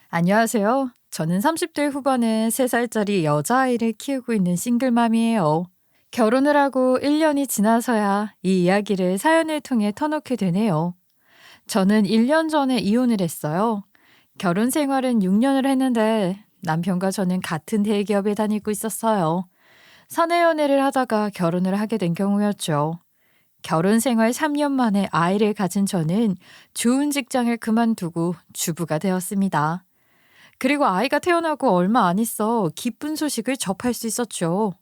안녕하세요. 저는 30대 후반의 3살짜리 여자아이를 키우고 있는 싱글맘이에요. 결혼을 하고 1년이 지나서야 이 이야기를 사연을 통해 터놓게 되네요. 저는 1년 전에 이혼을 했어요. 결혼 생활은 6년을 했는데 남편과 저는 같은 대기업에 다니고 있었어요. 사내 연애를 하다가 결혼을 하게 된 경우였죠. 결혼 생활 3년 만에 아이를 가진 저는 좋은 직장을 그만두고 주부가 되었습니다. 그리고 아이가 태어나고 얼마 안 있어 기쁜 소식을 접할 수 있었죠.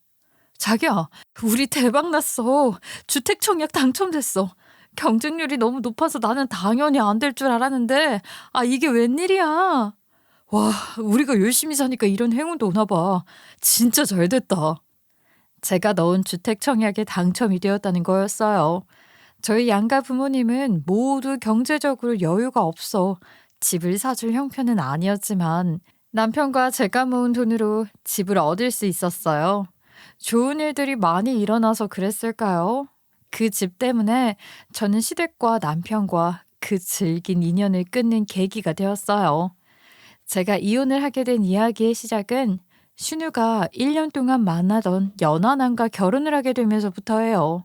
자기야, 우리 대박 났어. 주택 청약 당첨됐어. 경쟁률이 너무 높아서 나는 당연히 안 될 줄 알았는데, 이게 웬일이야? 와, 우리가 열심히 사니까 이런 행운도 오나 봐. 진짜 잘 됐다. 제가 넣은 주택 청약에 당첨이 되었다는 거였어요. 저희 양가 부모님은 모두 경제적으로 여유가 없어 집을 사줄 형편은 아니었지만 남편과 제가 모은 돈으로 집을 얻을 수 있었어요. 좋은 일들이 많이 일어나서 그랬을까요? 그 집 때문에 저는 시댁과 남편과 그 질긴 인연을 끊는 계기가 되었어요. 제가 이혼을 하게 된 이야기의 시작은 신우가 1년 동안 만나던 연하남과 결혼을 하게 되면서부터예요.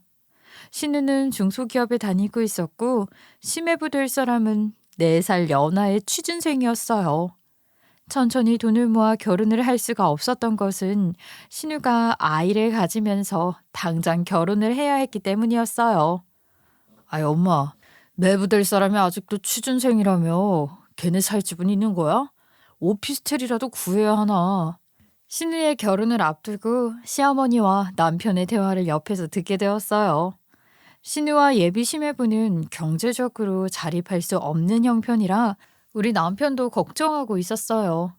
신우는 중소기업에 다니고 있었고 심해부 될 사람은 4살 연하의 취준생이었어요. 천천히 돈을 모아 결혼을 할 수가 없었던 것은 신우가 아이를 가지면서 당장 결혼을 해야 했기 때문이었어요. 아이 엄마, 매부 될 사람이 아직도 취준생이라며 걔네 살 집은 있는 거야? 오피스텔이라도 구해야 하나. 신우의 결혼을 앞두고 시어머니와 남편의 대화를 옆에서 듣게 되었어요. 신우와 예비 심해부는 경제적으로 자립할 수 없는 형편이라 우리 남편도 걱정하고 있었어요.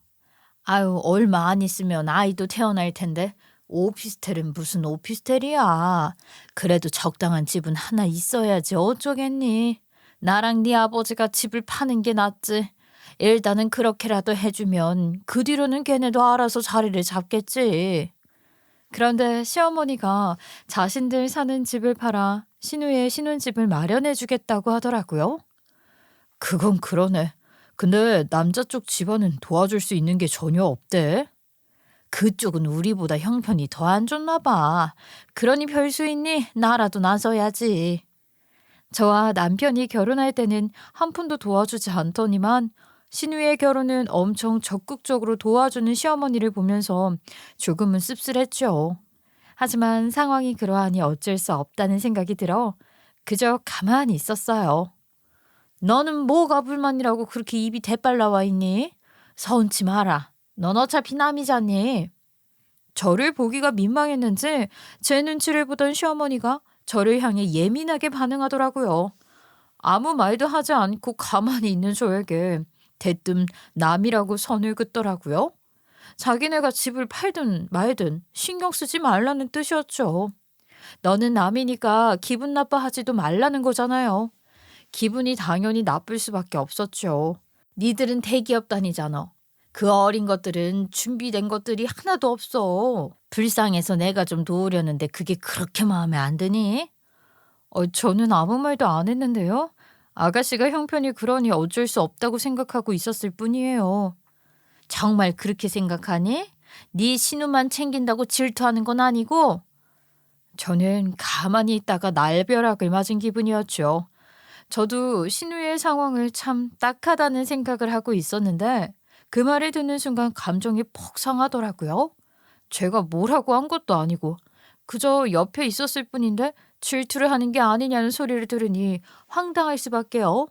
아유, 얼마 안 있으면 아이도 태어날 텐데 오피스텔은 무슨 오피스텔이야. 그래도 적당한 집은 하나 있어야지 어쩌겠니. 나랑 네 아버지가 집을 파는 게 낫지. 일단은 그렇게라도 해주면 그 뒤로는 걔네도 알아서 자리를 잡겠지. 그런데 시어머니가 자신들 사는 집을 팔아 신우의 신혼집을 마련해 주겠다고 하더라고요. 그건 그러네. 근데 남자 쪽 집안은 도와줄 수 있는 게 전혀 없대. 그쪽은 우리보다 형편이 더 안 좋나 봐. 그러니 별 수 있니? 나라도 나서야지. 저와 남편이 결혼할 때는 한 푼도 도와주지 않더니만 신우의 결혼은 엄청 적극적으로 도와주는 시어머니를 보면서 조금은 씁쓸했죠. 하지만 상황이 그러하니 어쩔 수 없다는 생각이 들어 그저 가만히 있었어요. 너는 뭐가 불만이라고 그렇게 입이 대빨 나와 있니? 서운치 마라. 넌 어차피 남이잖니. 저를 보기가 민망했는지 제 눈치를 보던 시어머니가 저를 향해 예민하게 반응하더라고요. 아무 말도 하지 않고 가만히 있는 저에게 대뜸 남이라고 선을 긋더라고요. 자기네가 집을 팔든 말든 신경 쓰지 말라는 뜻이었죠. 너는 남이니까 기분 나빠하지도 말라는 거잖아요. 기분이 당연히 나쁠 수밖에 없었죠. 니들은 대기업 다니잖아. 그 어린 것들은 준비된 것들이 하나도 없어. 불쌍해서 내가 좀 도우려는데 그게 그렇게 마음에 안 드니? 저는 아무 말도 안 했는데요. 아가씨가 형편이 그러니 어쩔 수 없다고 생각하고 있었을 뿐이에요. 정말 그렇게 생각하니? 네 신우만 챙긴다고 질투하는 건 아니고? 저는 가만히 있다가 날벼락을 맞은 기분이었죠. 저도 신우의 상황을 참 딱하다는 생각을 하고 있었는데 그 말을 듣는 순간 감정이 폭 상하더라고요. 제가 뭐라고 한 것도 아니고 그저 옆에 있었을 뿐인데 질투를 하는 게 아니냐는 소리를 들으니 황당할 수밖에요.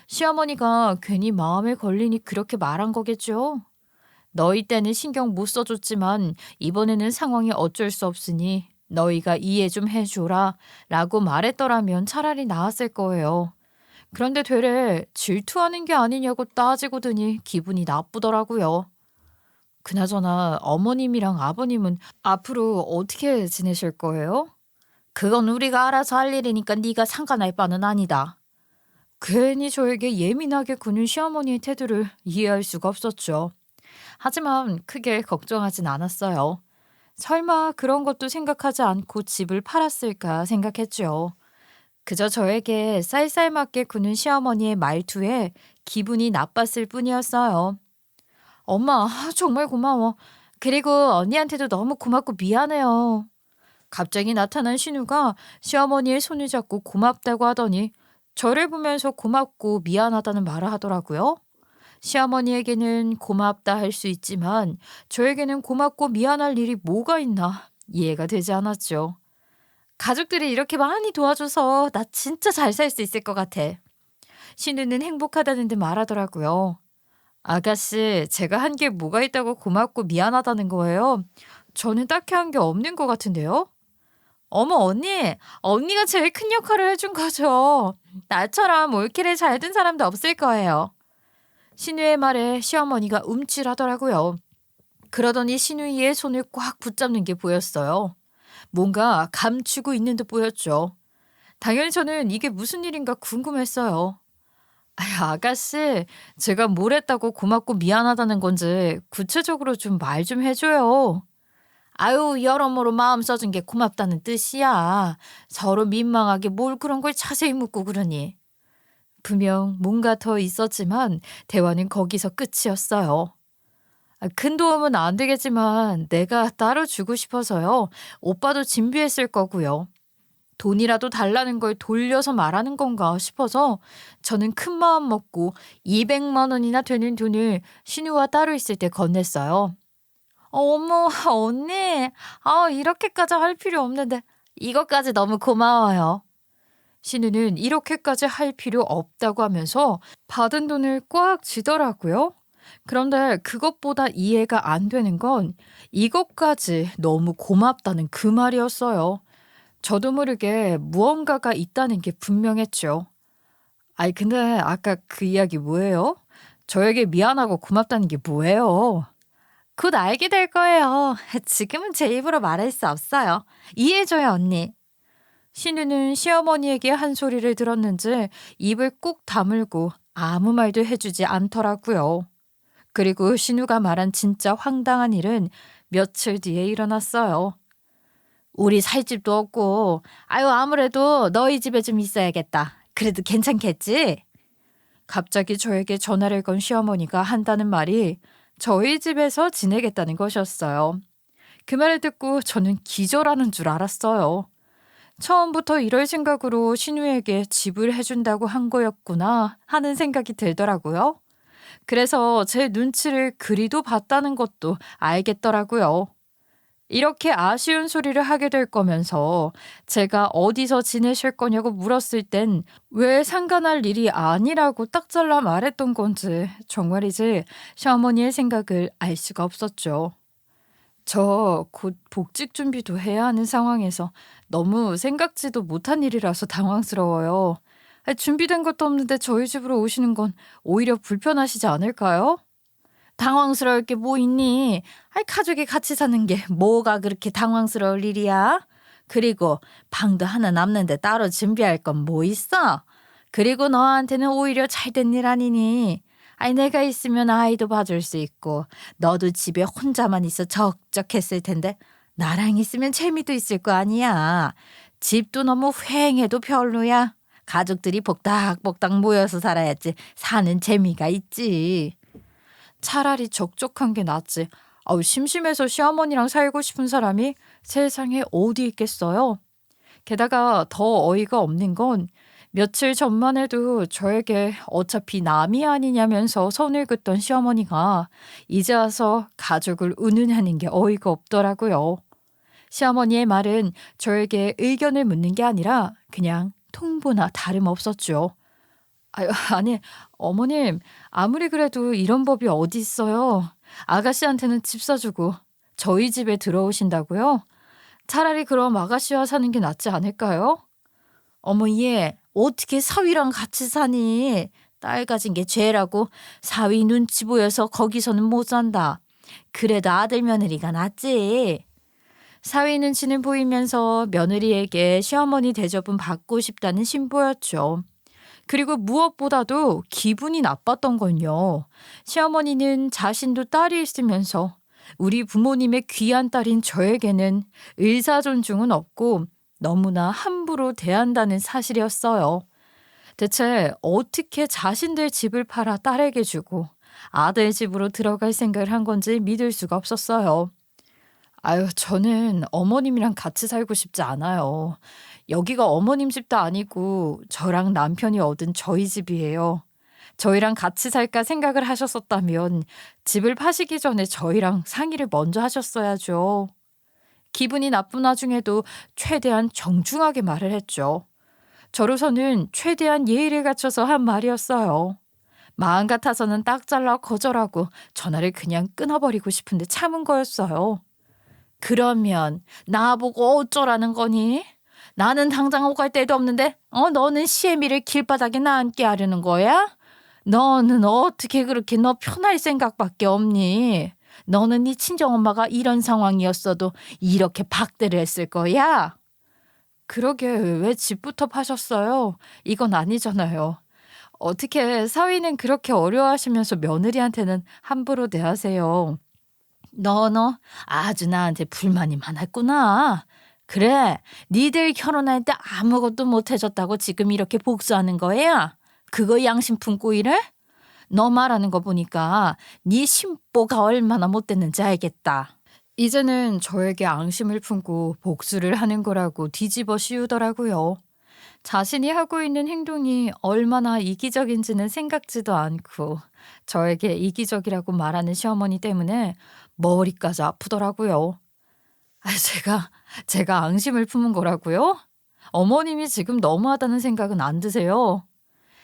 시어머니가 괜히 마음에 걸리니 그렇게 말한 거겠죠. 너희 때는 신경 못 써줬지만 이번에는 상황이 어쩔 수 없으니 너희가 이해 좀 해줘라 라고 말했더라면 차라리 나았을 거예요. 그런데 되레 질투하는 게 아니냐고 따지고 드니 기분이 나쁘더라고요. 그나저나 어머님이랑 아버님은 앞으로 어떻게 지내실 거예요? 그건 우리가 알아서 할 일이니까 네가 상관할 바는 아니다. 괜히 저에게 예민하게 구는 시어머니의 태도를 이해할 수가 없었죠. 하지만 크게 걱정하진 않았어요. 설마 그런 것도 생각하지 않고 집을 팔았을까 생각했죠. 그저 저에게 쌀쌀맞게 구는 시어머니의 말투에 기분이 나빴을 뿐이었어요. 엄마, 정말 고마워. 그리고 언니한테도 너무 고맙고 미안해요. 갑자기 나타난 신우가 시어머니의 손을 잡고 고맙다고 하더니 저를 보면서 고맙고 미안하다는 말을 하더라고요. 시어머니에게는 고맙다 할 수 있지만 저에게는 고맙고 미안할 일이 뭐가 있나 이해가 되지 않았죠. 가족들이 이렇게 많이 도와줘서 나 진짜 잘 살 수 있을 것 같아. 신우는 행복하다는 듯 말하더라고요. 아가씨, 제가 한 게 뭐가 있다고 고맙고 미안하다는 거예요? 저는 딱히 한 게 없는 것 같은데요? 어머, 언니! 언니가 제일 큰 역할을 해준 거죠. 나처럼 올킬에 잘 든 사람도 없을 거예요. 신우의 말에 시어머니가 움찔하더라고요. 그러더니 신우이의 손을 꽉 붙잡는 게 보였어요. 뭔가 감추고 있는 듯 보였죠. 당연히 저는 이게 무슨 일인가 궁금했어요. 아유, 아가씨, 제가 뭘 했다고 고맙고 미안하다는 건지 구체적으로 좀 말 좀 해줘요. 아유, 여러모로 마음 써준 게 고맙다는 뜻이야. 서로 민망하게 뭘 그런 걸 자세히 묻고 그러니. 분명 뭔가 더 있었지만 대화는 거기서 끝이었어요. 큰 도움은 안 되겠지만 내가 따로 주고 싶어서요. 오빠도 준비했을 거고요. 돈이라도 달라는 걸 돌려서 말하는 건가 싶어서 저는 큰 마음 먹고 200만 원이나 되는 돈을 신우와 따로 있을 때 건넸어요. 어머, 언니. 이렇게까지 할 필요 없는데 이것까지 너무 고마워요. 신우는 이렇게까지 할 필요 없다고 하면서 받은 돈을 꽉 쥐더라고요. 그런데 그것보다 이해가 안 되는 건 이것까지 너무 고맙다는 그 말이었어요. 저도 모르게 무언가가 있다는 게 분명했죠. 아이, 근데 아까 그 이야기 뭐예요? 저에게 미안하고 고맙다는 게 뭐예요? 곧 알게 될 거예요. 지금은 제 입으로 말할 수 없어요. 이해해줘요, 언니. 신우는 시어머니에게 한 소리를 들었는지 입을 꾹 다물고 아무 말도 해주지 않더라고요. 그리고 신우가 말한 진짜 황당한 일은 며칠 뒤에 일어났어요. 우리 살 집도 없고, 아유, 아무래도 너희 집에 좀 있어야겠다. 그래도 괜찮겠지? 갑자기 저에게 전화를 건 시어머니가 한다는 말이 저희 집에서 지내겠다는 것이었어요. 그 말을 듣고 저는 기절하는 줄 알았어요. 처음부터 이럴 생각으로 신우에게 집을 해준다고 한 거였구나 하는 생각이 들더라고요. 그래서 제 눈치를 그리도 봤다는 것도 알겠더라고요. 이렇게 아쉬운 소리를 하게 될 거면서 제가 어디서 지내실 거냐고 물었을 땐 왜 상관할 일이 아니라고 딱 잘라 말했던 건지 정말이지 시어머니의 생각을 알 수가 없었죠. 저 곧 복직 준비도 해야 하는 상황에서 너무 생각지도 못한 일이라서 당황스러워요. 준비된 것도 없는데 저희 집으로 오시는 건 오히려 불편하시지 않을까요? 당황스러울 게 뭐 있니? 가족이 같이 사는 게 뭐가 그렇게 당황스러울 일이야? 그리고 방도 하나 남는데 따로 준비할 건 뭐 있어? 그리고 너한테는 오히려 잘된 일 아니니? 내가 있으면 아이도 봐줄 수 있고 너도 집에 혼자만 있어 적적했을 텐데 나랑 있으면 재미도 있을 거 아니야. 집도 너무 휑해도 별로야. 가족들이 복닥복닥 모여서 살아야지 사는 재미가 있지. 차라리 적적한 게 낫지. 심심해서 시어머니랑 살고 싶은 사람이 세상에 어디 있겠어요? 게다가 더 어이가 없는 건 며칠 전만 해도 저에게 어차피 남이 아니냐면서 선을 긋던 시어머니가 이제 와서 가족을 운운하는 게 어이가 없더라고요. 시어머니의 말은 저에게 의견을 묻는 게 아니라 그냥 통보나 다름없었죠. 아니, 어머님, 아무리 그래도 이런 법이 어디 있어요. 아가씨한테는 집 사주고 저희 집에 들어오신다고요? 차라리 그럼 아가씨와 사는 게 낫지 않을까요? 어머, 얘 어떻게 사위랑 같이 사니? 딸 가진 게 죄라고. 사위 눈치 보여서 거기서는 못 산다. 그래도 아들 며느리가 낫지. 사위 눈치는 보이면서 며느리에게 시어머니 대접은 받고 싶다는 신보였죠. 그리고 무엇보다도 기분이 나빴던 건요. 시어머니는 자신도 딸이 있으면서 우리 부모님의 귀한 딸인 저에게는 의사 존중은 없고 너무나 함부로 대한다는 사실이었어요. 대체 어떻게 자신들 집을 팔아 딸에게 주고 아들 집으로 들어갈 생각을 한 건지 믿을 수가 없었어요. 아유, 저는 어머님이랑 같이 살고 싶지 않아요. 여기가 어머님 집도 아니고 저랑 남편이 얻은 저희 집이에요. 저희랑 같이 살까 생각을 하셨었다면 집을 파시기 전에 저희랑 상의를 먼저 하셨어야죠. 기분이 나쁜 와중에도 최대한 정중하게 말을 했죠. 저로서는 최대한 예의를 갖춰서 한 말이었어요. 마음 같아서는 딱 잘라 거절하고 전화를 그냥 끊어버리고 싶은데 참은 거였어요. 그러면 나보고 어쩌라는 거니? 나는 당장 오갈 데도 없는데 너는 시애미를 길바닥에 나앉게 하려는 거야? 너는 어떻게 그렇게 너 편할 생각밖에 없니? 너는 네 친정엄마가 이런 상황이었어도 이렇게 박대를 했을 거야? 그러게 왜 집부터 파셨어요? 이건 아니잖아요. 어떻게 사위는 그렇게 어려워하시면서 며느리한테는 함부로 대하세요? 너 아주 나한테 불만이 많았구나. 그래, 니들 결혼할 때 아무것도 못 해줬다고 지금 이렇게 복수하는 거야? 그거 양심 품고 이래? 너 말하는 거 보니까 네 심보가 얼마나 못됐는지 알겠다. 이제는 저에게 앙심을 품고 복수를 하는 거라고 뒤집어 씌우더라고요. 자신이 하고 있는 행동이 얼마나 이기적인지는 생각지도 않고 저에게 이기적이라고 말하는 시어머니 때문에 머리까지 아프더라고요. 제가 앙심을 품은 거라고요? 어머님이 지금 너무하다는 생각은 안 드세요?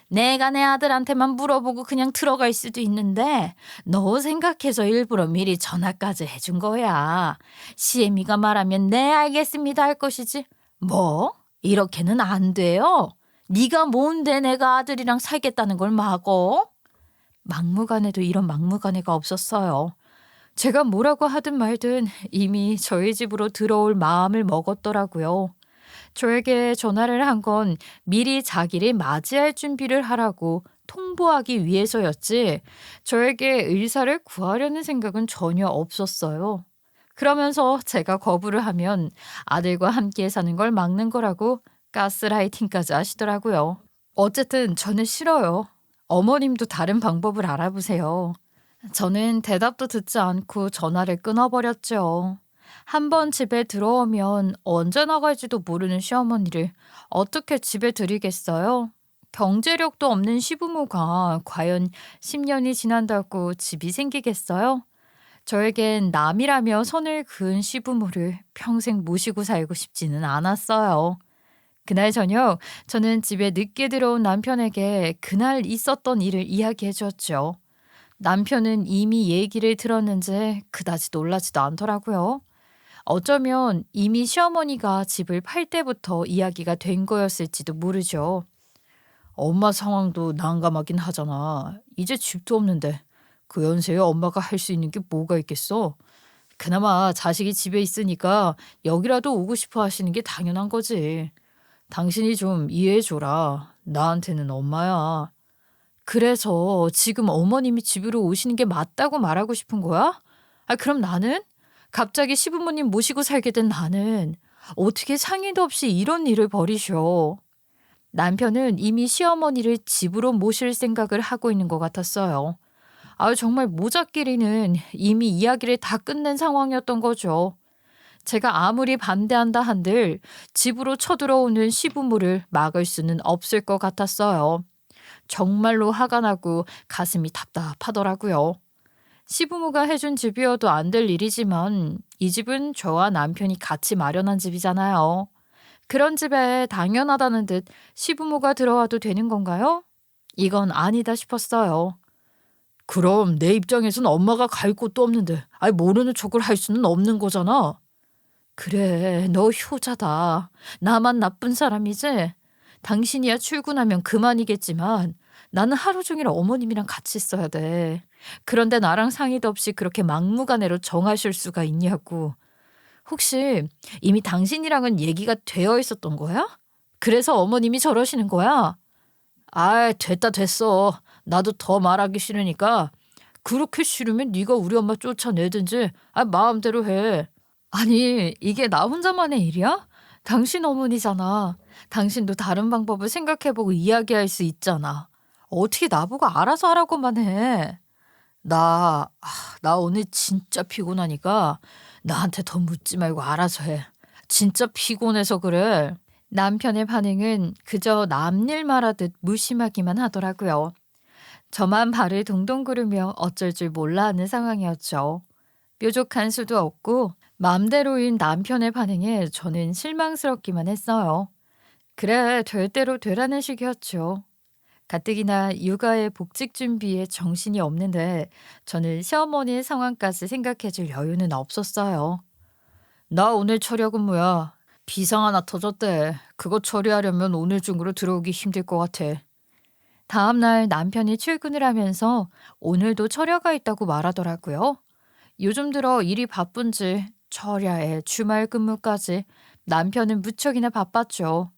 내가 내 아들한테만 물어보고 그냥 들어갈 수도 있는데 너 생각해서 일부러 미리 전화까지 해준 거야. 시애미가 말하면 네 알겠습니다 할 것이지. 뭐? 이렇게는 안 돼요. 네가 뭔데 내가 아들이랑 살겠다는 걸 막어? 막무가내도 이런 막무가내가 없었어요. 제가 뭐라고 하든 말든 이미 저희 집으로 들어올 마음을 먹었더라고요. 저에게 전화를 한 건 미리 자기를 맞이할 준비를 하라고 통보하기 위해서였지 저에게 의사를 구하려는 생각은 전혀 없었어요. 그러면서 제가 거부를 하면 아들과 함께 사는 걸 막는 거라고 가스라이팅까지 하시더라고요. 어쨌든 저는 싫어요. 어머님도 다른 방법을 알아보세요. 저는 대답도 듣지 않고 전화를 끊어버렸죠. 한 번 집에 들어오면 언제 나갈지도 모르는 시어머니를 어떻게 집에 들이겠어요? 경제력도 없는 시부모가 과연 10년이 지난다고 집이 생기겠어요? 저에겐 남이라며 선을 그은 시부모를 평생 모시고 살고 싶지는 않았어요. 그날 저녁 저는 집에 늦게 들어온 남편에게 그날 있었던 일을 이야기해 주었죠. 남편은 이미 얘기를 들었는지 그다지 놀라지도 않더라고요. 어쩌면 이미 시어머니가 집을 팔 때부터 이야기가 된 거였을지도 모르죠. 엄마 상황도 난감하긴 하잖아. 이제 집도 없는데 그 연세에 엄마가 할 수 있는 게 뭐가 있겠어? 그나마 자식이 집에 있으니까 여기라도 오고 싶어 하시는 게 당연한 거지. 당신이 좀 이해해줘라. 나한테는 엄마야. 그래서 지금 어머님이 집으로 오시는 게 맞다고 말하고 싶은 거야? 그럼 나는? 갑자기 시부모님 모시고 살게 된 나는 어떻게 상의도 없이 이런 일을 벌이셔? 남편은 이미 시어머니를 집으로 모실 생각을 하고 있는 것 같았어요. 정말 모자끼리는 이미 이야기를 다 끝낸 상황이었던 거죠. 제가 아무리 반대한다 한들 집으로 쳐들어오는 시부모를 막을 수는 없을 것 같았어요. 정말로 화가 나고 가슴이 답답하더라고요. 시부모가 해준 집이어도 안 될 일이지만 이 집은 저와 남편이 같이 마련한 집이잖아요. 그런 집에 당연하다는 듯 시부모가 들어와도 되는 건가요? 이건 아니다 싶었어요. 그럼 내 입장에선 엄마가 갈 곳도 없는데 모르는 척을 할 수는 없는 거잖아. 그래, 너 효자다. 나만 나쁜 사람이지? 당신이야 출근하면 그만이겠지만 나는 하루 종일 어머님이랑 같이 있어야 돼. 그런데 나랑 상의도 없이 그렇게 막무가내로 정하실 수가 있냐고. 혹시 이미 당신이랑은 얘기가 되어 있었던 거야? 그래서 어머님이 저러시는 거야? 됐다 됐어. 나도 더 말하기 싫으니까 그렇게 싫으면 네가 우리 엄마 쫓아내든지 마음대로 해. 아니, 이게 나 혼자만의 일이야? 당신 어머니잖아. 당신도 다른 방법을 생각해보고 이야기할 수 있잖아. 어떻게 나보고 알아서 하라고만 해. 나 오늘 진짜 피곤하니까 나한테 더 묻지 말고 알아서 해. 진짜 피곤해서 그래. 남편의 반응은 그저 남일 말하듯 무심하기만 하더라고요. 저만 발을 동동 구르며 어쩔 줄 몰라 하는 상황이었죠. 뾰족한 수도 없고 맘대로인 남편의 반응에 저는 실망스럽기만 했어요. 그래, 될 대로 되라는 식이었죠. 가뜩이나 육아의 복직 준비에 정신이 없는데 저는 시어머니의 상황까지 생각해 줄 여유는 없었어요. 나 오늘 철야 근무야. 비상 하나 터졌대. 그거 처리하려면 오늘 중으로 들어오기 힘들 것 같아. 다음 날 남편이 출근을 하면서 오늘도 철야가 있다고 말하더라고요. 요즘 들어 일이 바쁜지 철야에 주말 근무까지 남편은 무척이나 바빴죠.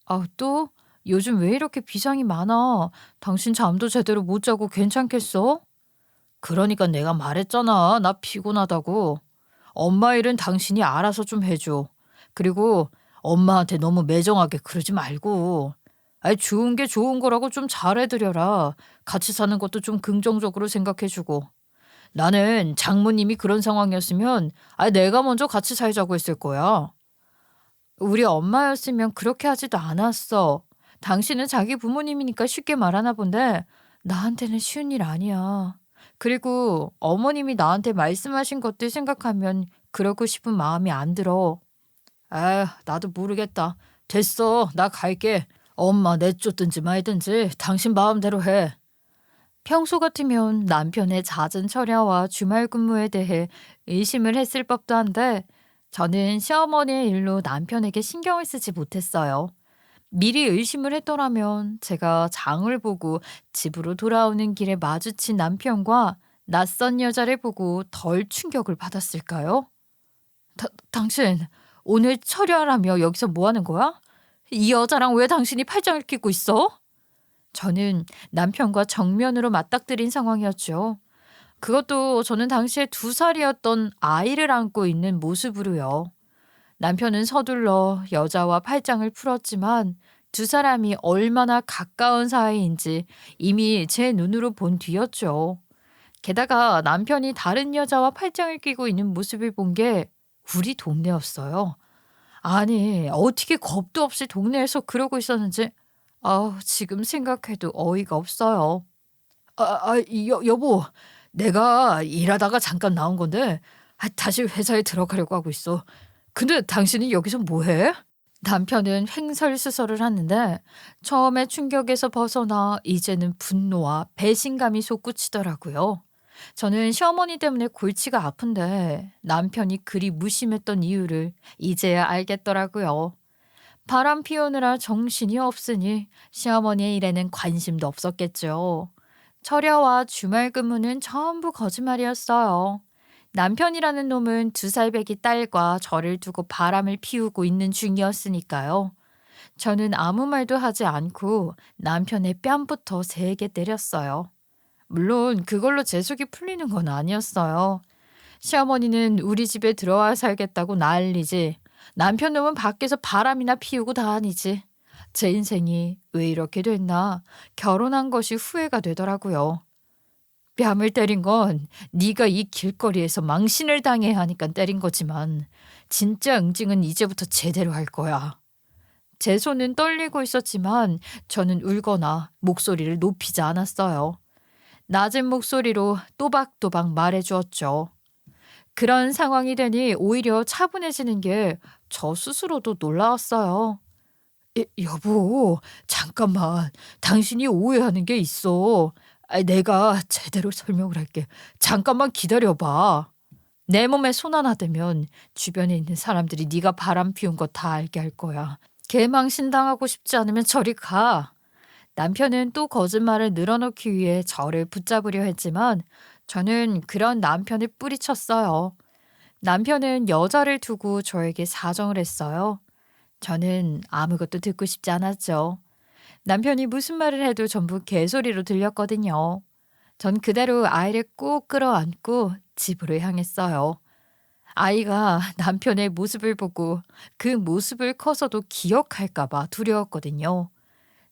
아, 또? 요즘 왜 이렇게 비상이 많아? 당신 잠도 제대로 못 자고 괜찮겠어? 그러니까 내가 말했잖아. 나 피곤하다고. 엄마 일은 당신이 알아서 좀 해줘. 그리고 엄마한테 너무 매정하게 그러지 말고. 아이, 좋은 게 좋은 거라고 좀 잘해드려라. 같이 사는 것도 좀 긍정적으로 생각해주고. 나는 장모님이 그런 상황이었으면 내가 먼저 같이 살자고 했을 거야. 우리 엄마였으면 그렇게 하지도 않았어. 당신은 자기 부모님이니까 쉽게 말하나 본데 나한테는 쉬운 일 아니야. 그리고 어머님이 나한테 말씀하신 것들 생각하면 그러고 싶은 마음이 안 들어. 아, 나도 모르겠다. 됐어. 나 갈게. 엄마 내쫓든지 말든지 당신 마음대로 해. 평소 같으면 남편의 잦은 철야와 주말 근무에 대해 의심을 했을 법도 한데 저는 시어머니의 일로 남편에게 신경을 쓰지 못했어요. 미리 의심을 했더라면 제가 장을 보고 집으로 돌아오는 길에 마주친 남편과 낯선 여자를 보고 덜 충격을 받았을까요? 당신 오늘 철야라며 여기서 뭐 하는 거야? 이 여자랑 왜 당신이 팔짱을 끼고 있어? 저는 남편과 정면으로 맞닥뜨린 상황이었죠. 그것도 저는 당시에 2살이었던 아이를 안고 있는 모습으로요. 남편은 서둘러 여자와 팔짱을 풀었지만 2사람이 얼마나 가까운 사이인지 이미 제 눈으로 본 뒤였죠. 게다가 남편이 다른 여자와 팔짱을 끼고 있는 모습을 본 게 우리 동네였어요. 아니, 어떻게 겁도 없이 동네에서 그러고 있었는지 지금 생각해도 어이가 없어요. 여보, 내가 일하다가 잠깐 나온 건데 다시 회사에 들어가려고 하고 있어. 근데 당신이 여기서 뭐해? 남편은 횡설수설을 하는데 처음에 충격에서 벗어나 이제는 분노와 배신감이 솟구치더라고요. 저는 시어머니 때문에 골치가 아픈데 남편이 그리 무심했던 이유를 이제야 알겠더라고요. 바람 피우느라 정신이 없으니 시어머니의 일에는 관심도 없었겠죠. 철야와 주말 근무는 전부 거짓말이었어요. 남편이라는 놈은 2살배기 딸과 저를 두고 바람을 피우고 있는 중이었으니까요. 저는 아무 말도 하지 않고 남편의 뺨부터 세게 때렸어요. 물론 그걸로 제 속이 풀리는 건 아니었어요. 시어머니는 우리 집에 들어와 살겠다고 난리지. 남편 놈은 밖에서 바람이나 피우고 다니지. 제 인생이 왜 이렇게 됐나 결혼한 것이 후회가 되더라고요. 뺨을 때린 건 네가 이 길거리에서 망신을 당해야 하니까 때린 거지만 진짜 응징은 이제부터 제대로 할 거야. 제 손은 떨리고 있었지만 저는 울거나 목소리를 높이지 않았어요. 낮은 목소리로 또박또박 말해주었죠. 그런 상황이 되니 오히려 차분해지는 게 저 스스로도 놀라웠어요. 여보, 잠깐만. 당신이 오해하는 게 있어. 내가 제대로 설명을 할게. 잠깐만 기다려봐. 내 몸에 손 하나 대면 주변에 있는 사람들이 네가 바람 피운 거 다 알게 할 거야. 개망신당하고 싶지 않으면 저리 가. 남편은 또 거짓말을 늘어놓기 위해 저를 붙잡으려 했지만 저는 그런 남편을 뿌리쳤어요. 남편은 여자를 두고 저에게 사정을 했어요. 저는 아무것도 듣고 싶지 않았죠. 남편이 무슨 말을 해도 전부 개소리로 들렸거든요. 전 그대로 아이를 꼭 끌어안고 집으로 향했어요. 아이가 남편의 모습을 보고 그 모습을 커서도 기억할까봐 두려웠거든요.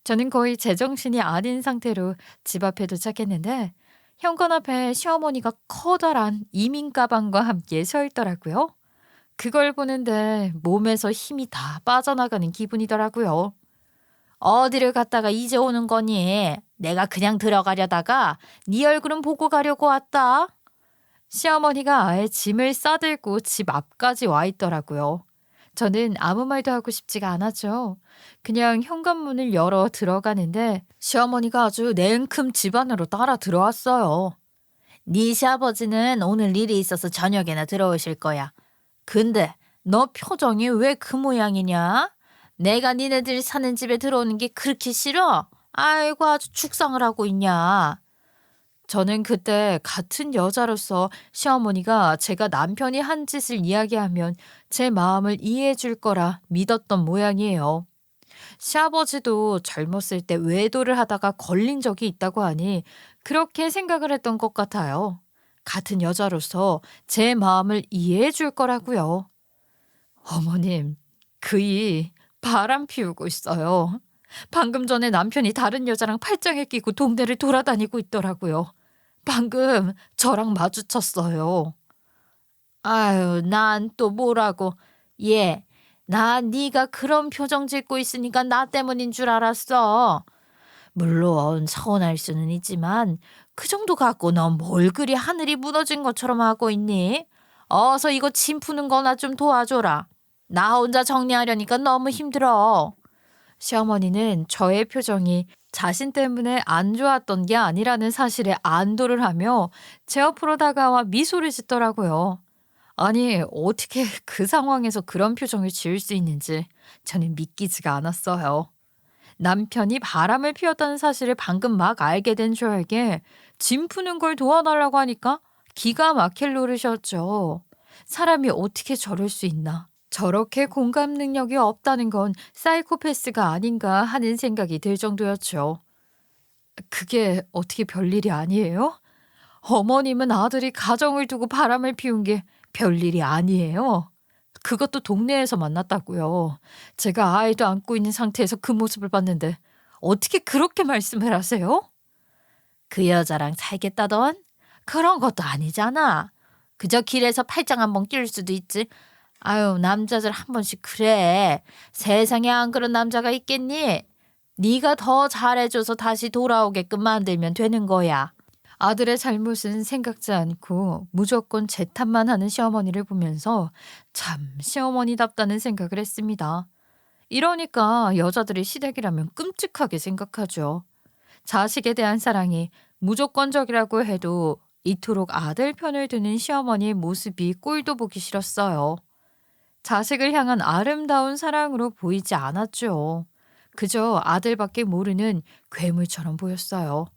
저는 거의 제정신이 아닌 상태로 집 앞에 도착했는데 현관 앞에 시어머니가 커다란 이민 가방과 함께 서 있더라고요. 그걸 보는데 몸에서 힘이 다 빠져나가는 기분이더라고요. 어디를 갔다가 이제 오는 거니? 내가 그냥 들어가려다가 네 얼굴은 보고 가려고 왔다. 시어머니가 아예 짐을 싸들고 집 앞까지 와 있더라고요. 저는 아무 말도 하고 싶지가 않았죠. 그냥 현관문을 열어 들어가는데 시어머니가 아주 냉큼 집 안으로 따라 들어왔어요. 네 시아버지는 오늘 일이 있어서 저녁에나 들어오실 거야. 근데 너 표정이 왜 그 모양이냐? 내가 니네들 사는 집에 들어오는 게 그렇게 싫어? 아이고 아주 죽상을 하고 있냐? 저는 그때 같은 여자로서 시어머니가 제가 남편이 한 짓을 이야기하면 제 마음을 이해해 줄 거라 믿었던 모양이에요. 시아버지도 젊었을 때 외도를 하다가 걸린 적이 있다고 하니 그렇게 생각을 했던 것 같아요. 같은 여자로서 제 마음을 이해해 줄 거라고요. 어머님, 그이 바람 피우고 있어요. 방금 전에 남편이 다른 여자랑 팔짱을 끼고 동네를 돌아다니고 있더라고요. 방금 저랑 마주쳤어요. 아유, 난 또 뭐라고. 얘, 나 네가 그런 표정 짓고 있으니까 나 때문인 줄 알았어. 물론 서운할 수는 있지만 그 정도 갖고 넌 뭘 그리 하늘이 무너진 것처럼 하고 있니? 어서 이거 짐 푸는 거나 좀 도와줘라. 나 혼자 정리하려니까 너무 힘들어. 시어머니는 저의 표정이 자신 때문에 안 좋았던 게 아니라는 사실에 안도를 하며 제 옆으로 다가와 미소를 짓더라고요. 아니, 어떻게 그 상황에서 그런 표정을 지을 수 있는지 저는 믿기지가 않았어요. 남편이 바람을 피웠다는 사실을 방금 막 알게 된 저에게 짐 푸는 걸 도와달라고 하니까 기가 막힐 노릇이었죠. 사람이 어떻게 저럴 수 있나. 저렇게 공감 능력이 없다는 건 사이코패스가 아닌가 하는 생각이 들 정도였죠. 그게 어떻게 별일이 아니에요? 어머님은 아들이 가정을 두고 바람을 피운 게 별일이 아니에요. 그것도 동네에서 만났다고요. 제가 아이도 안고 있는 상태에서 그 모습을 봤는데 어떻게 그렇게 말씀을 하세요? 그 여자랑 살겠다던? 그런 것도 아니잖아. 그저 길에서 팔짱 한번 낄 수도 있지. 아유, 남자들 한 번씩 그래. 세상에 안 그런 남자가 있겠니? 네가 더 잘해줘서 다시 돌아오게끔 만들면 되는 거야. 아들의 잘못은 생각지 않고 무조건 제 탓만 하는 시어머니를 보면서 참 시어머니답다는 생각을 했습니다. 이러니까 여자들이 시댁이라면 끔찍하게 생각하죠. 자식에 대한 사랑이 무조건적이라고 해도 이토록 아들 편을 드는 시어머니의 모습이 꼴도 보기 싫었어요. 자식을 향한 아름다운 사랑으로 보이지 않았죠. 그저 아들밖에 모르는 괴물처럼 보였어요.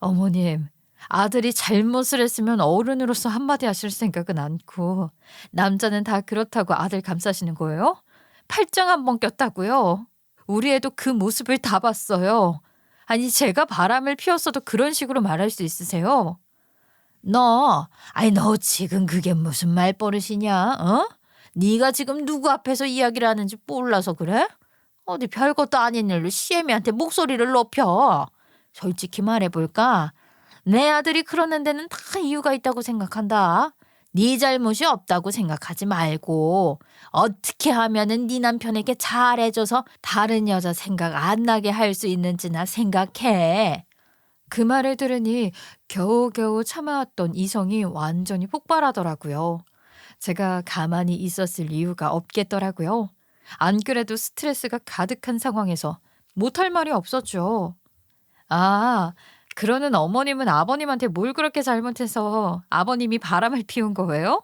어머님, 아들이 잘못을 했으면 어른으로서 한마디 하실 생각은 않고 남자는 다 그렇다고 아들 감싸시는 거예요? 팔짱 한 번 꼈다고요? 우리 애도 그 모습을 다 봤어요. 아니 제가 바람을 피웠어도 그런 식으로 말할 수 있으세요? 너 지금 그게 무슨 말버릇이냐? 어? 네가 지금 누구 앞에서 이야기를 하는지 몰라서 그래? 어디 별것도 아닌 일로 시애미한테 목소리를 높여. 솔직히 말해볼까? 내 아들이 그러는 데는 다 이유가 있다고 생각한다. 네 잘못이 없다고 생각하지 말고 어떻게 하면은 네 남편에게 잘해줘서 다른 여자 생각 안 나게 할 수 있는지나 생각해. 그 말을 들으니 겨우겨우 참아왔던 이성이 완전히 폭발하더라고요. 제가 가만히 있었을 이유가 없겠더라고요. 안 그래도 스트레스가 가득한 상황에서 못할 말이 없었죠. 아, 그러는 어머님은 아버님한테 뭘 그렇게 잘못해서 아버님이 바람을 피운 거예요?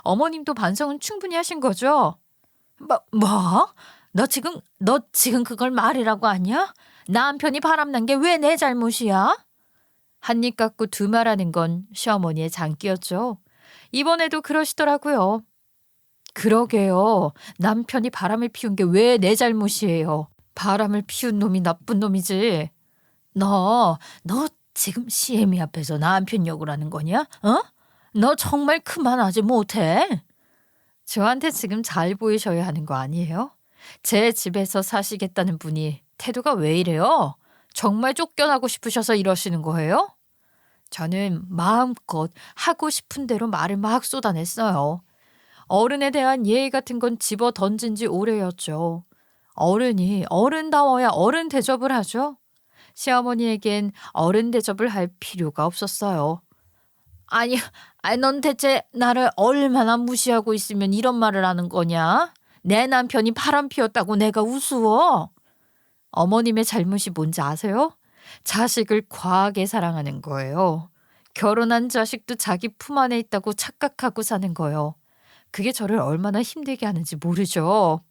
어머님도 반성은 충분히 하신 거죠? 뭐? 너 지금 그걸 말이라고 하냐? 남편이 바람난 게 왜 내 잘못이야? 한입 갖고 두 말하는 건 시어머니의 장기였죠. 이번에도 그러시더라고요. 그러게요. 남편이 바람을 피운 게 왜 내 잘못이에요. 바람을 피운 놈이 나쁜 놈이지. 너 지금 시애미 앞에서 남편 욕을 하는 거냐? 어? 너 정말 그만하지 못해? 저한테 지금 잘 보이셔야 하는 거 아니에요? 제 집에서 사시겠다는 분이 태도가 왜 이래요? 정말 쫓겨나고 싶으셔서 이러시는 거예요? 저는 마음껏 하고 싶은 대로 말을 막 쏟아냈어요. 어른에 대한 예의 같은 건 집어 던진 지 오래였죠. 어른이 어른다워야 어른 대접을 하죠. 시어머니에겐 어른 대접을 할 필요가 없었어요. 아니, 넌 대체 나를 얼마나 무시하고 있으면 이런 말을 하는 거냐? 내 남편이 바람 피웠다고 내가 우스워? 어머님의 잘못이 뭔지 아세요? 자식을 과하게 사랑하는 거예요. 결혼한 자식도 자기 품 안에 있다고 착각하고 사는 거예요. 그게 저를 얼마나 힘들게 하는지 모르죠.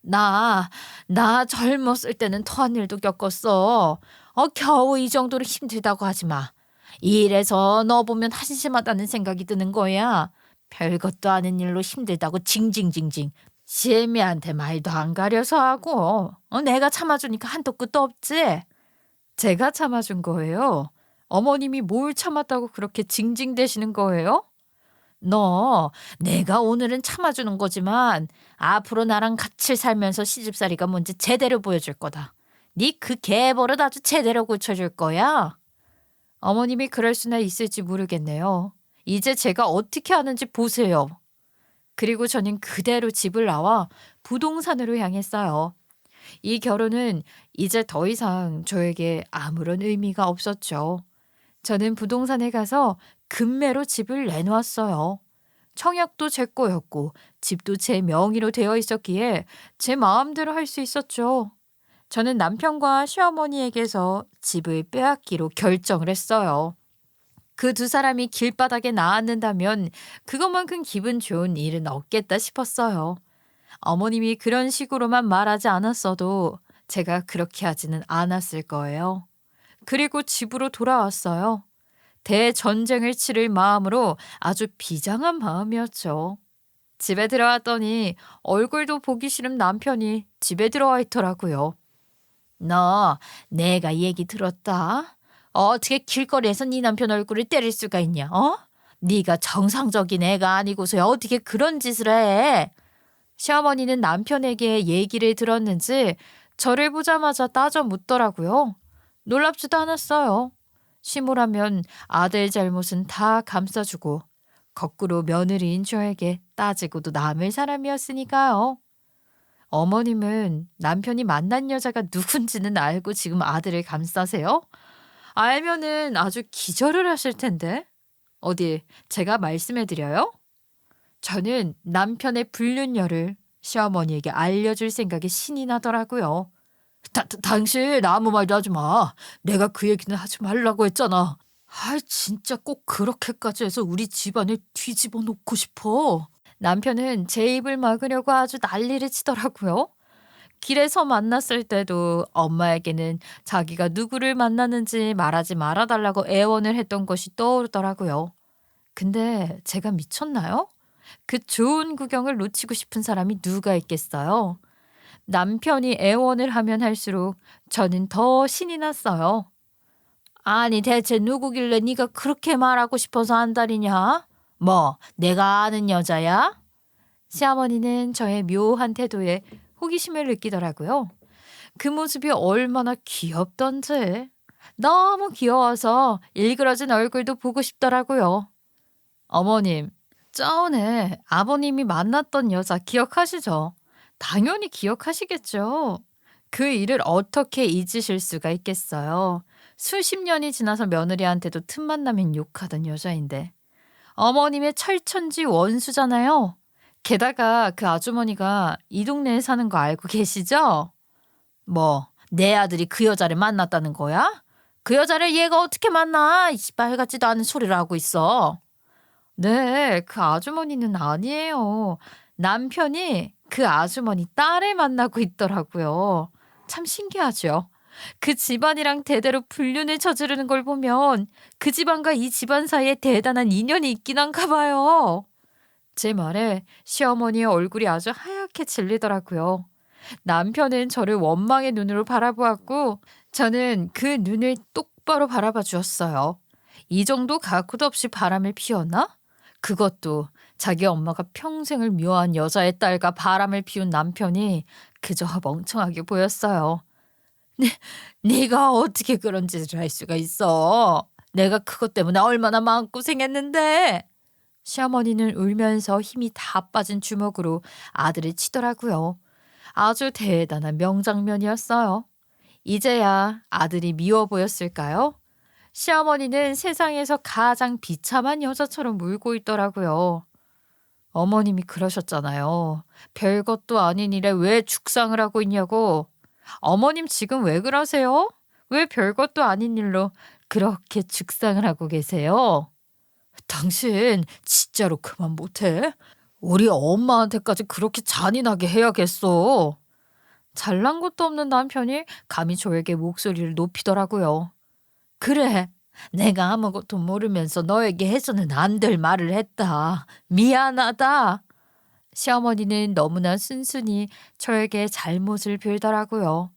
나, 나 젊었을 때는 더한 일도 겪었어. 겨우 이 정도로 힘들다고 하지 마. 이래서 너 보면 한심하다는 생각이 드는 거야. 별것도 아닌 일로 힘들다고 징징징징. 시애미한테 말도 안 가려서 하고. 내가 참아주니까 한도 끝도 없지. 제가 참아준 거예요. 어머님이 뭘 참았다고 그렇게 징징대시는 거예요? 너, 내가 오늘은 참아주는 거지만 앞으로 나랑 같이 살면서 시집살이가 뭔지 제대로 보여줄 거다. 네 그 개버릇 아주 제대로 고쳐줄 거야. 어머님이 그럴 수나 있을지 모르겠네요. 이제 제가 어떻게 하는지 보세요. 그리고 저는 그대로 집을 나와 부동산으로 향했어요. 이 결혼은 이제 더 이상 저에게 아무런 의미가 없었죠. 저는 부동산에 가서 금매로 집을 내놓았어요. 청약도 제 거였고 집도 제 명의로 되어 있었기에 제 마음대로 할 수 있었죠. 저는 남편과 시어머니에게서 집을 빼앗기로 결정을 했어요. 그 두 사람이 길바닥에 나앉는다면 그것만큼 기분 좋은 일은 없겠다 싶었어요. 어머님이 그런 식으로만 말하지 않았어도 제가 그렇게 하지는 않았을 거예요. 그리고 집으로 돌아왔어요. 대전쟁을 치를 마음으로 아주 비장한 마음이었죠. 집에 들어왔더니 얼굴도 보기 싫은 남편이 집에 들어와 있더라고요. 너, 내가 얘기 들었다. 어떻게 길거리에서 네 남편 얼굴을 때릴 수가 있냐? 네가 정상적인 애가 아니고서 어떻게 그런 짓을 해? 시어머니는 남편에게 얘기를 들었는지 저를 보자마자 따져 묻더라고요. 놀랍지도 않았어요. 시무라면 아들 잘못은 다 감싸주고 거꾸로 며느리인 저에게 따지고도 남을 사람이었으니까요. 어머님은 남편이 만난 여자가 누군지는 알고 지금 아들을 감싸세요? 알면은 아주 기절을 하실 텐데. 어디 제가 말씀해 드려요? 저는 남편의 불륜녀를 시어머니에게 알려줄 생각에 신이 나더라고요. 당신 아무 말도 하지 마. 내가 그 얘기는 하지 말라고 했잖아. 진짜 꼭 그렇게까지 해서 우리 집안을 뒤집어 놓고 싶어. 남편은 제 입을 막으려고 아주 난리를 치더라고요. 길에서 만났을 때도 엄마에게는 자기가 누구를 만나는지 말하지 말아달라고 애원을 했던 것이 떠오르더라고요. 근데 제가 미쳤나요? 그 좋은 구경을 놓치고 싶은 사람이 누가 있겠어요? 남편이 애원을 하면 할수록 저는 더 신이 났어요. 아니 대체 누구길래 네가 그렇게 말하고 싶어서 한다리냐? 뭐 내가 아는 여자야? 시어머니는 저의 묘한 태도에 호기심을 느끼더라고요. 그 모습이 얼마나 귀엽던지. 너무 귀여워서 일그러진 얼굴도 보고 싶더라고요. 어머님, 전에 아버님이 만났던 여자 기억하시죠? 당연히 기억하시겠죠. 그 일을 어떻게 잊으실 수가 있겠어요. 수십 년이 지나서 며느리한테도 틈만 나면 욕하던 여자인데. 어머님의 철천지 원수잖아요. 게다가 그 아주머니가 이 동네에 사는 거 알고 계시죠? 뭐, 내 아들이 그 여자를 만났다는 거야? 그 여자를 얘가 어떻게 만나? 말 같지도 않은 소리를 하고 있어. 네, 그 아주머니는 아니에요. 남편이 그 아주머니 딸을 만나고 있더라고요. 참 신기하죠. 그 집안이랑 대대로 불륜을 저지르는 걸 보면 그 집안과 이 집안 사이에 대단한 인연이 있긴 한가 봐요. 제 말에 시어머니의 얼굴이 아주 하얗게 질리더라고요. 남편은 저를 원망의 눈으로 바라보았고 저는 그 눈을 똑바로 바라봐 주었어요. 이 정도 각오도 없이 바람을 피웠나? 그것도 자기 엄마가 평생을 묘한 여자의 딸과 바람을 피운 남편이 그저 멍청하게 보였어요. 네가 어떻게 그런 짓을 할 수가 있어? 내가 그것 때문에 얼마나 마음고생했는데. 시어머니는 울면서 힘이 다 빠진 주먹으로 아들을 치더라고요. 아주 대단한 명장면이었어요. 이제야 아들이 미워 보였을까요? 시어머니는 세상에서 가장 비참한 여자처럼 울고 있더라고요. 어머님이 그러셨잖아요. 별것도 아닌 일에 왜 죽상을 하고 있냐고. 어머님 지금 왜 그러세요? 왜 별것도 아닌 일로 그렇게 죽상을 하고 계세요? 당신 진짜로 그만 못해? 우리 엄마한테까지 그렇게 잔인하게 해야겠어. 잘난 것도 없는 남편이 감히 저에게 목소리를 높이더라고요. 그래, 내가 아무것도 모르면서 너에게 해서는 안 될 말을 했다. 미안하다. 시어머니는 너무나 순순히 저에게 잘못을 빌더라고요.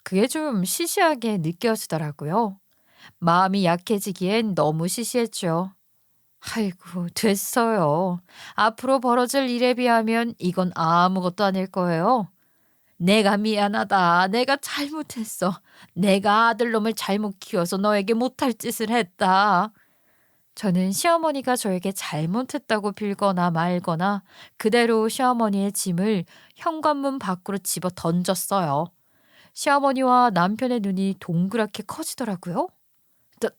그게 좀 시시하게 느껴지더라고요. 마음이 약해지기엔 너무 시시했죠. 아이고, 됐어요. 앞으로 벌어질 일에 비하면 이건 아무것도 아닐 거예요. 내가 미안하다. 내가 잘못했어. 내가 아들놈을 잘못 키워서 너에게 못할 짓을 했다. 저는 시어머니가 저에게 잘못했다고 빌거나 말거나 그대로 시어머니의 짐을 현관문 밖으로 집어 던졌어요. 시어머니와 남편의 눈이 동그랗게 커지더라고요.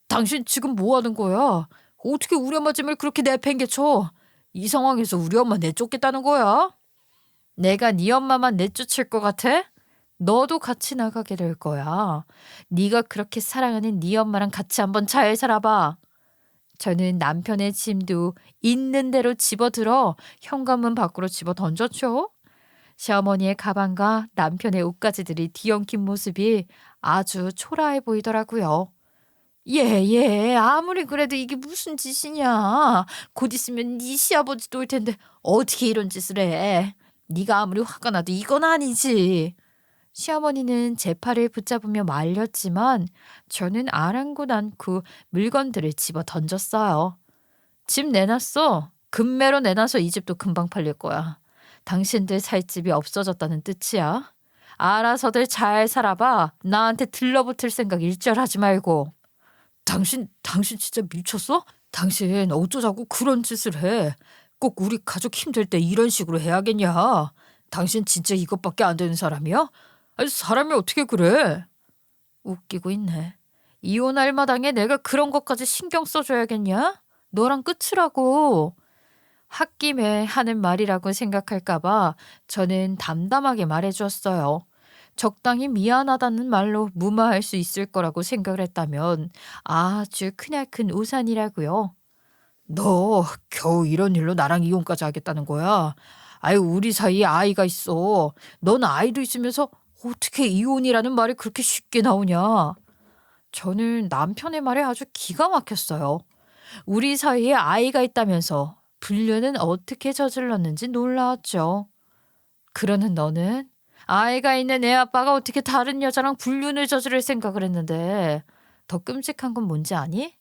당신 지금 뭐 하는 거야? 어떻게 우리 엄마 짐을 그렇게 내팽개쳐? 이 상황에서 우리 엄마 내쫓겠다는 거야? 내가 네 엄마만 내쫓을 것 같아? 너도 같이 나가게 될 거야. 네가 그렇게 사랑하는 네 엄마랑 같이 한번 잘 살아봐. 저는 남편의 짐도 있는 대로 집어들어 현관문 밖으로 집어 던졌죠. 시어머니의 가방과 남편의 옷가지들이 뒤엉킨 모습이 아주 초라해 보이더라고요. 예, 아무리 그래도 이게 무슨 짓이냐. 곧 있으면 네 시아버지도 올 텐데 어떻게 이런 짓을 해. 네가 아무리 화가 나도 이건 아니지. 시어머니는 제 팔을 붙잡으며 말렸지만 저는 아랑곳 않고 물건들을 집어 던졌어요. 집 내놨어. 금매로 내놔서 이 집도 금방 팔릴 거야. 당신들 살 집이 없어졌다는 뜻이야. 알아서들 잘 살아봐. 나한테 들러붙을 생각 일절하지 말고. 당신 진짜 미쳤어? 당신 어쩌자고 그런 짓을 해. 꼭 우리 가족 힘들 때 이런 식으로 해야겠냐? 당신 진짜 이것밖에 안 되는 사람이야? 아니, 사람이 어떻게 그래? 웃기고 있네. 이혼할 마당에 내가 그런 것까지 신경 써줘야겠냐? 너랑 끝이라고. 홧김에 하는 말이라고 생각할까봐 저는 담담하게 말해주었어요. 적당히 미안하다는 말로 무마할 수 있을 거라고 생각을 했다면 아주 크나큰 오산이라고요. 너 겨우 이런 일로 나랑 이혼까지 하겠다는 거야? 아유, 우리 사이에 아이가 있어. 넌 아이도 있으면서 어떻게 이혼이라는 말이 그렇게 쉽게 나오냐? 저는 남편의 말에 아주 기가 막혔어요. 우리 사이에 아이가 있다면서 불륜은 어떻게 저질렀는지 놀라웠죠. 그러는 너는 아이가 있는 애 아빠가 어떻게 다른 여자랑 불륜을 저지를 생각을 했는데 더 끔찍한 건 뭔지 아니?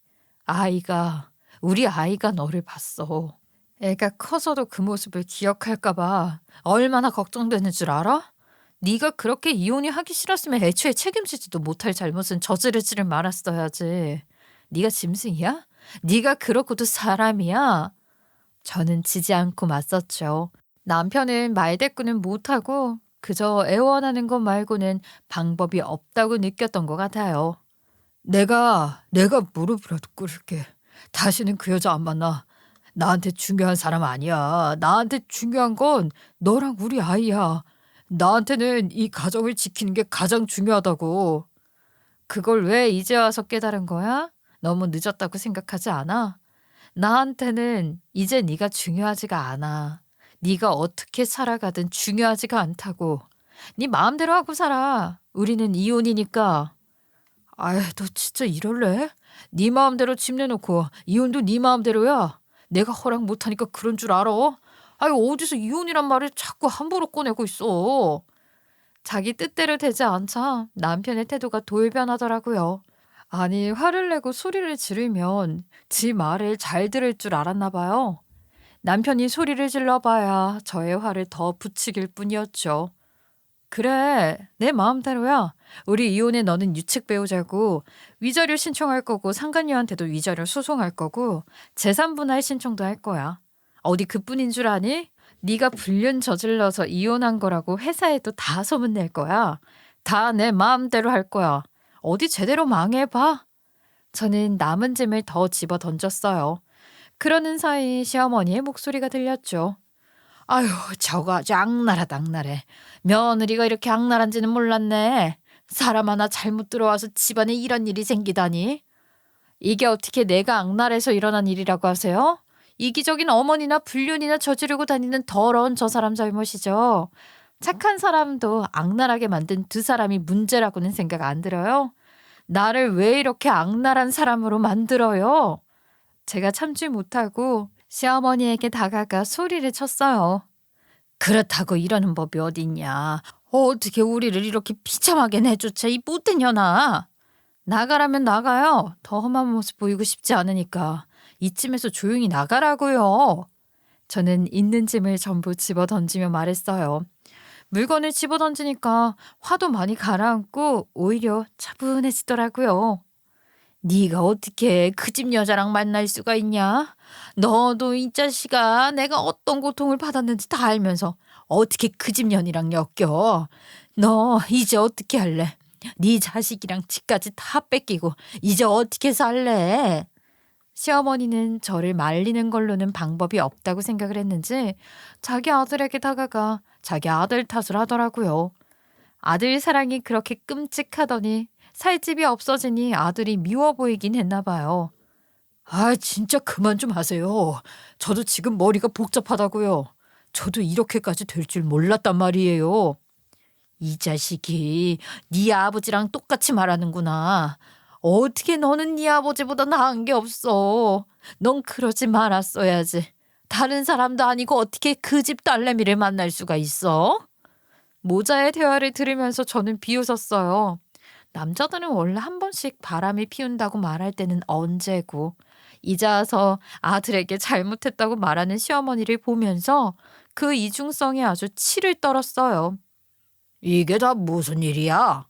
우리 아이가 너를 봤어. 애가 커서도 그 모습을 기억할까 봐 얼마나 걱정되는 줄 알아? 네가 그렇게 이혼이 하기 싫었으면 애초에 책임지지도 못할 잘못은 저지르지를 말았어야지. 네가 짐승이야? 네가 그렇고도 사람이야? 저는 지지 않고 맞섰죠. 남편은 말대꾸는 못하고 그저 애원하는 것 말고는 방법이 없다고 느꼈던 것 같아요. 내가 무릎이라도 꿇을게. 다시는 그 여자 안 만나. 나한테 중요한 사람 아니야. 나한테 중요한 건 너랑 우리 아이야. 나한테는 이 가정을 지키는 게 가장 중요하다고. 그걸 왜 이제 와서 깨달은 거야? 너무 늦었다고 생각하지 않아? 나한테는 이제 네가 중요하지가 않아. 네가 어떻게 살아가든 중요하지가 않다고. 네 마음대로 하고 살아. 우리는 이혼이니까. 아이, 너 진짜 이럴래? 네 마음대로 집 내놓고 이혼도 네 마음대로야. 내가 허락 못하니까 그런 줄 알아? 아이, 어디서 이혼이란 말을 자꾸 함부로 꺼내고 있어. 자기 뜻대로 되지 않자 남편의 태도가 돌변하더라고요. 아니, 화를 내고 소리를 지르면 지 말을 잘 들을 줄 알았나 봐요. 남편이 소리를 질러봐야 저의 화를 더 부추길 뿐이었죠. 그래, 내 마음대로야. 우리 이혼해 너는 유책 배우자고 위자료 신청할 거고 상간녀한테도 위자료 소송할 거고 재산 분할 신청도 할 거야. 어디 그뿐인 줄 아니? 네가 불륜 저질러서 이혼한 거라고 회사에도 다 소문낼 거야. 다 내 마음대로 할 거야. 어디 제대로 망해봐. 저는 남은 짐을 더 집어 던졌어요. 그러는 사이 시어머니의 목소리가 들렸죠. 아유, 저거 아주 악랄하다, 악랄해. 며느리가 이렇게 악랄한지는 몰랐네. 사람 하나 잘못 들어와서 집안에 이런 일이 생기다니. 이게 어떻게 내가 악랄해서 일어난 일이라고 하세요? 이기적인 어머니나 불륜이나 저지르고 다니는 더러운 저 사람 잘못이죠. 착한 사람도 악랄하게 만든 두 사람이 문제라고는 생각 안 들어요? 나를 왜 이렇게 악랄한 사람으로 만들어요? 제가 참지 못하고 시어머니에게 다가가 소리를 쳤어요. 그렇다고 이러는 법이 어딨냐. 어떻게 우리를 이렇게 비참하게 내쫓아 이 못된 년아. 나가라면 나가요. 더 험한 모습 보이고 싶지 않으니까. 이쯤에서 조용히 나가라고요. 저는 있는 짐을 전부 집어 던지며 말했어요. 물건을 집어 던지니까 화도 많이 가라앉고 오히려 차분해지더라고요. 네가 어떻게 그 집 여자랑 만날 수가 있냐? 너도 이 자식아 내가 어떤 고통을 받았는지 다 알면서 어떻게 그 집 년이랑 엮여? 너 이제 어떻게 할래? 네 자식이랑 집까지 다 뺏기고 이제 어떻게 살래? 시어머니는 저를 말리는 걸로는 방법이 없다고 생각을 했는지 자기 아들에게 다가가 자기 아들 탓을 하더라고요. 아들 사랑이 그렇게 끔찍하더니 살 집이 없어지니 아들이 미워 보이긴 했나 봐요. 아, 진짜 그만 좀 하세요. 저도 지금 머리가 복잡하다고요. 저도 이렇게까지 될 줄 몰랐단 말이에요. 이 자식이 네 아버지랑 똑같이 말하는구나. 어떻게 너는 네 아버지보다 나은 게 없어. 넌 그러지 말았어야지. 다른 사람도 아니고 어떻게 그 집 딸내미를 만날 수가 있어? 모자의 대화를 들으면서 저는 비웃었어요. 남자들은 원래 한 번씩 바람이 피운다고 말할 때는 언제고 이제 와서 아들에게 잘못했다고 말하는 시어머니를 보면서 그 이중성에 아주 치를 떨었어요. 이게 다 무슨 일이야?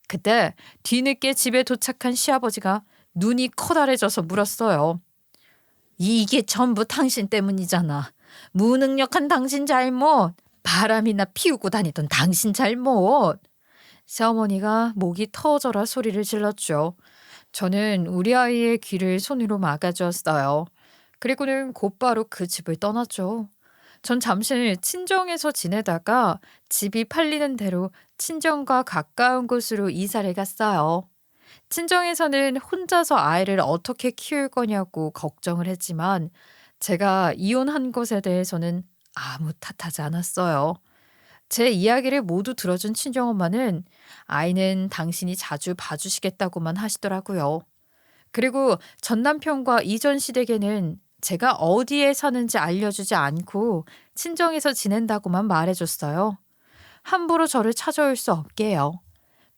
그때 뒤늦게 집에 도착한 시아버지가 눈이 커다래져서 물었어요. 이게 전부 당신 때문이잖아. 무능력한 당신 잘못. 바람이나 피우고 다니던 당신 잘못. 시어머니가 목이 터져라 소리를 질렀죠. 저는 우리 아이의 귀를 손으로 막아주었어요. 그리고는 곧바로 그 집을 떠났죠. 전 잠시 친정에서 지내다가 집이 팔리는 대로 친정과 가까운 곳으로 이사를 갔어요. 친정에서는 혼자서 아이를 어떻게 키울 거냐고 걱정을 했지만 제가 이혼한 것에 대해서는 아무 탓하지 않았어요. 제 이야기를 모두 들어준 친정엄마는 아이는 당신이 자주 봐주시겠다고만 하시더라고요. 그리고 전 남편과 이전 시댁에는 제가 어디에 사는지 알려주지 않고 친정에서 지낸다고만 말해줬어요. 함부로 저를 찾아올 수 없게요.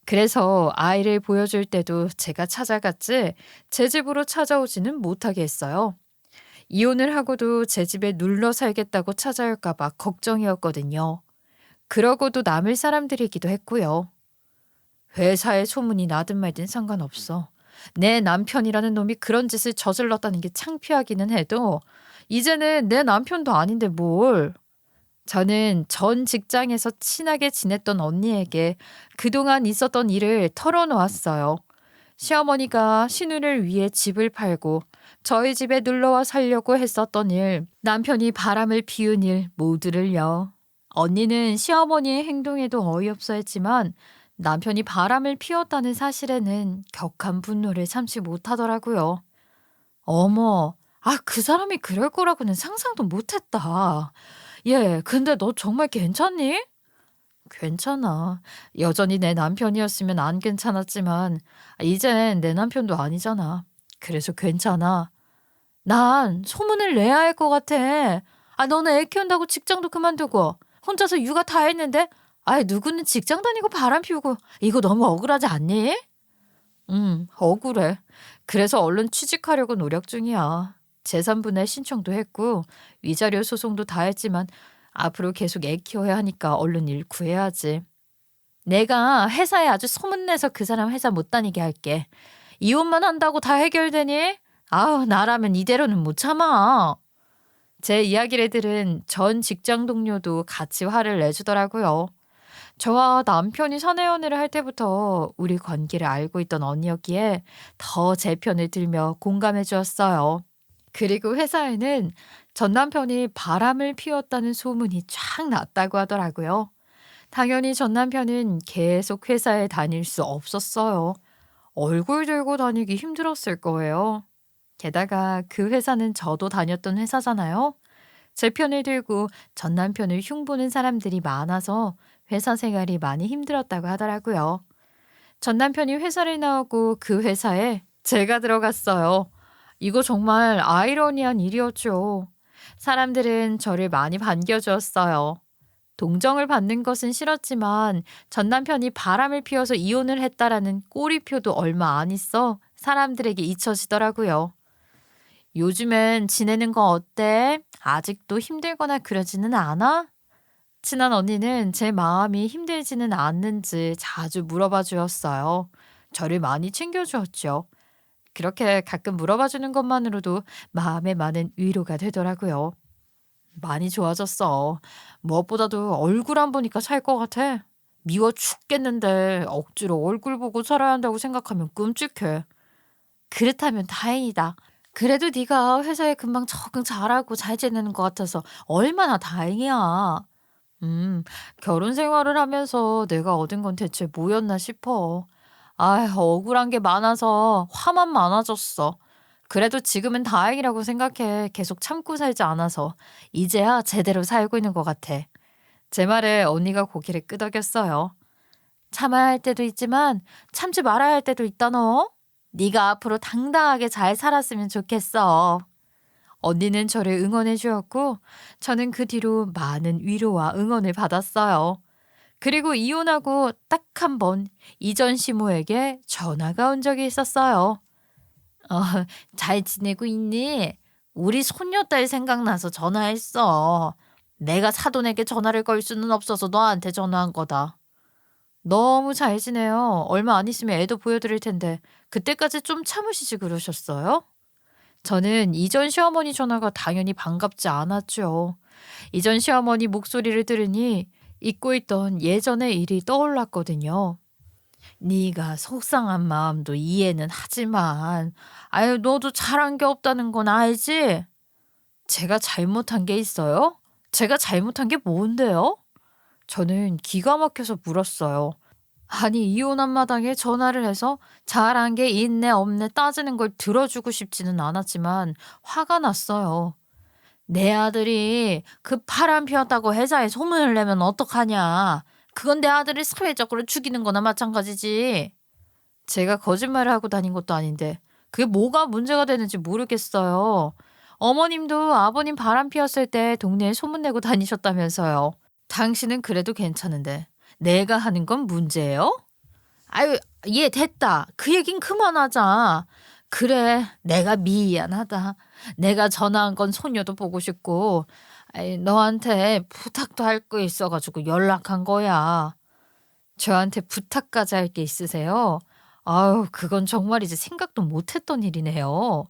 그래서 아이를 보여줄 때도 제가 찾아갔지 제 집으로 찾아오지는 못하게 했어요. 이혼을 하고도 제 집에 눌러 살겠다고 찾아올까 봐 걱정이었거든요. 그러고도 남을 사람들이기도 했고요. 회사에 소문이 나든 말든 상관없어. 내 남편이라는 놈이 그런 짓을 저질렀다는 게 창피하기는 해도 이제는 내 남편도 아닌데 뭘. 저는 전 직장에서 친하게 지냈던 언니에게 그동안 있었던 일을 털어놓았어요. 시어머니가 신우를 위해 집을 팔고 저희 집에 놀러와 살려고 했었던 일, 남편이 바람을 피운 일 모두를요. 언니는 시어머니의 행동에도 어이없어 했지만 남편이 바람을 피웠다는 사실에는 격한 분노를 참지 못하더라고요. 어머, 그 사람이 그럴 거라고는 상상도 못했다. 예, 근데 너 정말 괜찮니? 괜찮아. 여전히 내 남편이었으면 안 괜찮았지만 이젠 내 남편도 아니잖아. 그래서 괜찮아. 난 소문을 내야 할 것 같아. 너는 애 키운다고 직장도 그만두고 혼자서 육아 다 했는데 누구는 직장 다니고 바람 피우고 이거 너무 억울하지 않니? 억울해. 그래서 얼른 취직하려고 노력 중이야. 재산분할 신청도 했고 위자료 소송도 다 했지만 앞으로 계속 애 키워야 하니까 얼른 일 구해야지. 내가 회사에 아주 소문내서 그 사람 회사 못 다니게 할게. 이혼만 한다고 다 해결되니? 아우, 나라면 이대로는 못 참아. 제 이야기를 들은 전 직장 동료도 같이 화를 내주더라고요. 저와 남편이 사내 연애를 할 때부터 우리 관계를 알고 있던 언니였기에 더 제 편을 들며 공감해 주었어요. 그리고 회사에는 전 남편이 바람을 피웠다는 소문이 쫙 났다고 하더라고요. 당연히 전 남편은 계속 회사에 다닐 수 없었어요. 얼굴 들고 다니기 힘들었을 거예요. 게다가 그 회사는 저도 다녔던 회사잖아요. 제 편을 들고 전 남편을 흉보는 사람들이 많아서 회사 생활이 많이 힘들었다고 하더라고요. 전 남편이 회사를 나오고 그 회사에 제가 들어갔어요. 이거 정말 아이러니한 일이었죠. 사람들은 저를 많이 반겨주었어요. 동정을 받는 것은 싫었지만 전 남편이 바람을 피워서 이혼을 했다라는 꼬리표도 얼마 안 있어 사람들에게 잊혀지더라고요. 요즘엔 지내는 거 어때? 아직도 힘들거나 그러지는 않아? 친한 언니는 제 마음이 힘들지는 않는지 자주 물어봐 주었어요. 저를 많이 챙겨주었죠. 그렇게 가끔 물어봐 주는 것만으로도 마음에 많은 위로가 되더라고요. 많이 좋아졌어. 무엇보다도 얼굴 안 보니까 살 것 같아. 미워 죽겠는데 억지로 얼굴 보고 살아야 한다고 생각하면 끔찍해. 그렇다면 다행이다. 그래도 네가 회사에 금방 적응 잘하고 잘 지내는 것 같아서 얼마나 다행이야. 음, 결혼 생활을 하면서 내가 얻은 건 대체 뭐였나 싶어. 아, 억울한 게 많아서 화만 많아졌어. 그래도 지금은 다행이라고 생각해. 계속 참고 살지 않아서. 이제야 제대로 살고 있는 것 같아. 제 말에 언니가 고개를 끄덕였어요. 참아야 할 때도 있지만 참지 말아야 할 때도 있다 너. 네가 앞으로 당당하게 잘 살았으면 좋겠어. 언니는 저를 응원해 주었고 저는 그 뒤로 많은 위로와 응원을 받았어요. 그리고 이혼하고 딱 한 번 이전 시모에게 전화가 온 적이 있었어요. 어, 잘 지내고 있니? 우리 손녀딸 생각나서 전화했어. 내가 사돈에게 전화를 걸 수는 없어서 너한테 전화한 거다. 너무 잘 지내요. 얼마 안 있으면 애도 보여드릴 텐데 그때까지 좀 참으시지 그러셨어요? 저는 이전 시어머니 전화가 당연히 반갑지 않았죠. 이전 시어머니 목소리를 들으니 잊고 있던 예전의 일이 떠올랐거든요. 네가 속상한 마음도 이해는 하지만 아유 너도 잘한 게 없다는 건 알지? 제가 잘못한 게 있어요? 제가 잘못한 게 뭔데요? 저는 기가 막혀서 물었어요. 아니 이혼한 마당에 전화를 해서 잘한 게 있네 없네 따지는 걸 들어주고 싶지는 않았지만 화가 났어요. 내 아들이 그 바람 피웠다고 회사에 소문을 내면 어떡하냐. 그건 내 아들을 사회적으로 죽이는 거나 마찬가지지. 제가 거짓말을 하고 다닌 것도 아닌데 그게 뭐가 문제가 되는지 모르겠어요. 어머님도 아버님 바람 피웠을 때 동네에 소문내고 다니셨다면서요. 당신은 그래도 괜찮은데 내가 하는 건 문제예요? 아유, 얘 됐다. 그 얘긴 그만하자. 그래, 내가 미안하다. 내가 전화한 건 소녀도 보고 싶고, 아이, 너한테 부탁도 할 거 있어가지고 연락한 거야. 저한테 부탁까지 할 게 있으세요? 아유, 그건 정말 이제 생각도 못했던 일이네요.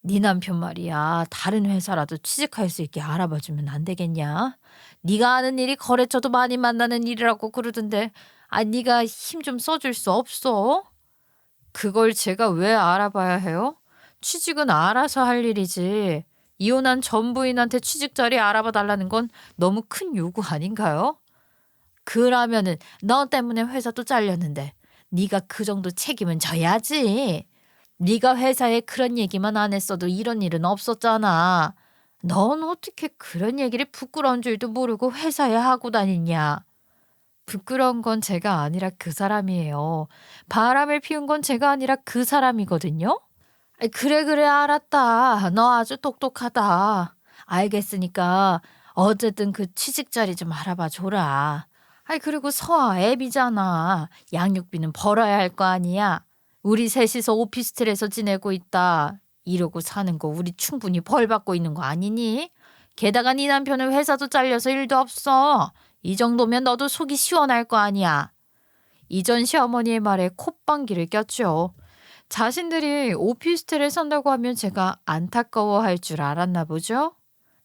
네 남편 말이야. 다른 회사라도 취직할 수 있게 알아봐주면 안 되겠냐? 네가 하는 일이 거래처도 많이 만나는 일이라고 그러던데 네가 힘 좀 써줄 수 없어? 그걸 제가 왜 알아봐야 해요? 취직은 알아서 할 일이지. 이혼한 전 부인한테 취직 자리 알아봐 달라는 건 너무 큰 요구 아닌가요? 그러면은 너 때문에 회사도 잘렸는데 네가 그 정도 책임은 져야지. 네가 회사에 그런 얘기만 안 했어도 이런 일은 없었잖아. 넌 어떻게 그런 얘기를 부끄러운 줄도 모르고 회사에 하고 다니냐. 부끄러운 건 제가 아니라 그 사람이에요. 바람을 피운 건 제가 아니라 그 사람이거든요. 그래 그래 알았다. 너 아주 똑똑하다. 알겠으니까 어쨌든 그 취직 자리 좀 알아봐 줘라. 그리고 서아 애비잖아. 양육비는 벌어야 할 거 아니야. 우리 셋이서 오피스텔에서 지내고 있다. 이러고 사는 거 우리 충분히 벌 받고 있는 거 아니니? 게다가 네 남편은 회사도 잘려서 일도 없어. 이 정도면 너도 속이 시원할 거 아니야. 이전 시어머니의 말에 콧방귀를 꼈죠. 자신들이 오피스텔에 산다고 하면 제가 안타까워할 줄 알았나 보죠?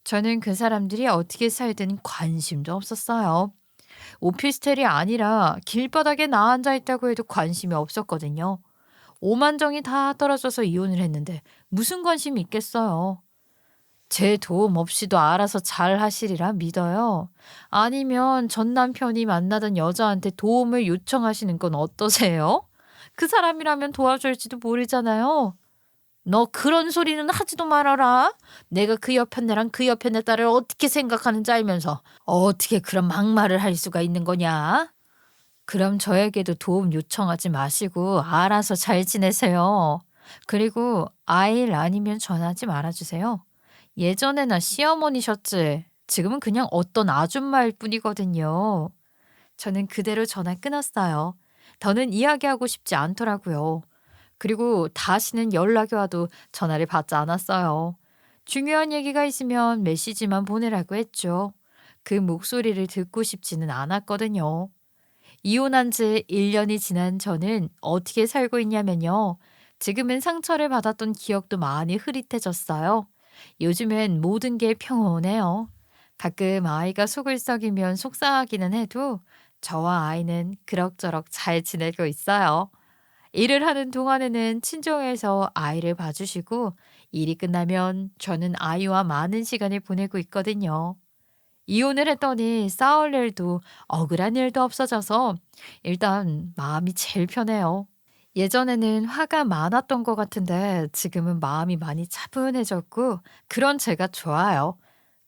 저는 그 사람들이 어떻게 살든 관심도 없었어요. 오피스텔이 아니라 길바닥에 나 앉아 있다고 해도 관심이 없었거든요. 오만정이 다 떨어져서 이혼을 했는데 무슨 관심이 있겠어요. 제 도움 없이도 알아서 잘 하시리라 믿어요. 아니면 전 남편이 만나던 여자한테 도움을 요청하시는 건 어떠세요? 그 사람이라면 도와줄지도 모르잖아요. 너 그런 소리는 하지도 말아라. 내가 그 여편 네랑 그 여편 네 딸을 어떻게 생각하는지 알면서 어떻게 그런 막말을 할 수가 있는 거냐? 그럼 저에게도 도움 요청하지 마시고 알아서 잘 지내세요. 그리고 아이를 아니면 전화하지 말아주세요. 예전에나 시어머니셨지. 지금은 그냥 어떤 아줌마일 뿐이거든요. 저는 그대로 전화 끊었어요. 더는 이야기하고 싶지 않더라고요. 그리고 다시는 연락이 와도 전화를 받지 않았어요. 중요한 얘기가 있으면 메시지만 보내라고 했죠. 그 목소리를 듣고 싶지는 않았거든요. 이혼한 지 1년이 지난 저는 어떻게 살고 있냐면요. 지금은 상처를 받았던 기억도 많이 흐릿해졌어요. 요즘엔 모든 게 평온해요. 가끔 아이가 속을 썩이면 속상하기는 해도 저와 아이는 그럭저럭 잘 지내고 있어요. 일을 하는 동안에는 친정에서 아이를 봐주시고 일이 끝나면 저는 아이와 많은 시간을 보내고 있거든요. 이혼을 했더니 싸울 일도 억울한 일도 없어져서 일단 마음이 제일 편해요. 예전에는 화가 많았던 것 같은데 지금은 마음이 많이 차분해졌고 그런 제가 좋아요.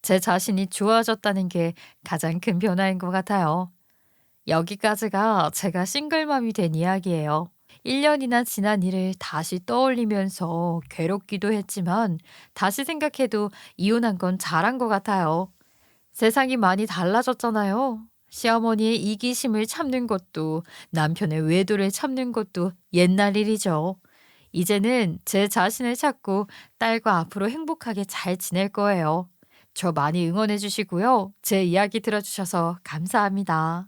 제 자신이 좋아졌다는 게 가장 큰 변화인 것 같아요. 여기까지가 제가 싱글맘이 된 이야기예요. 1년이나 지난 일을 다시 떠올리면서 괴롭기도 했지만 다시 생각해도 이혼한 건 잘한 것 같아요. 세상이 많이 달라졌잖아요. 시어머니의 이기심을 참는 것도 남편의 외도를 참는 것도 옛날 일이죠. 이제는 제 자신을 찾고 딸과 앞으로 행복하게 잘 지낼 거예요. 저 많이 응원해 주시고요. 제 이야기 들어주셔서 감사합니다.